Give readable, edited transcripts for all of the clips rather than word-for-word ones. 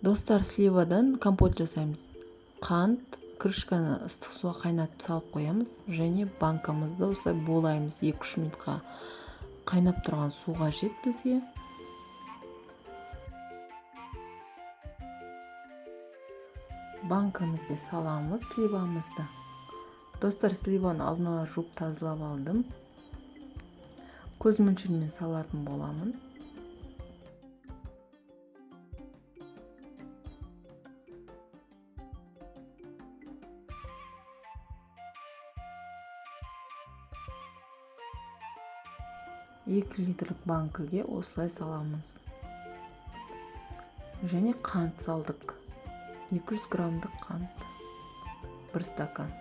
Достар, сливадан компот жасаймыз. Қант, крышканы ыстық суға қайнатып салып қоямыз және банкамызды осылай булаймыз. 2-3 минутқа қайнап тұрған су қажет бізге. Банкамызға саламыз сливамызды. Достар, сливаны алдын ала жуып тазалап алдым. Көз мөлшерімен салатын боламын. Екі литрлік банкіге осылай саламыз. Және қант салдық. 200 граммдық қант. 1 стакан.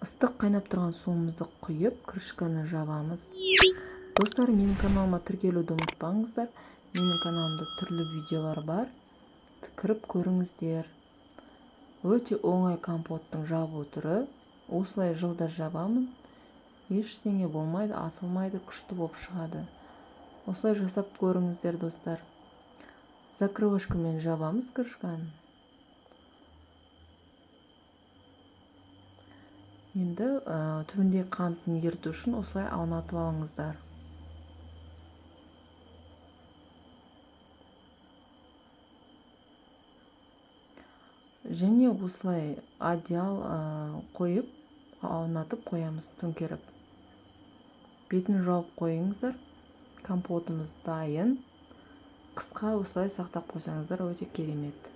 Ыстық қайнап тұрған суымызды құйып, крышканы жабамыз. Достар, менің каналыма тіркелуді ұмытпаңыздар. Менің каналымда түрлі видеолар бар. Кіріп көріңіздер. Өте оңай компоттың жабу түрі. Осылай жылда жабамын. Ештеңе болмайды, атылмайды, күшті болып шығады. Осылай жасап көріңіздер, достар. Закрывашкамен жабамыз крышканы. Енді түбінде қантын ерту үшін осылай аунатып алыңыздар. Және осылай одеял қойып, аунатып қоямыз, төңкеріп. Бетін жауып қойыңыздар. Компотымыз дайын. Қысқа осылай сақтап қойсаңыздар өте керемет.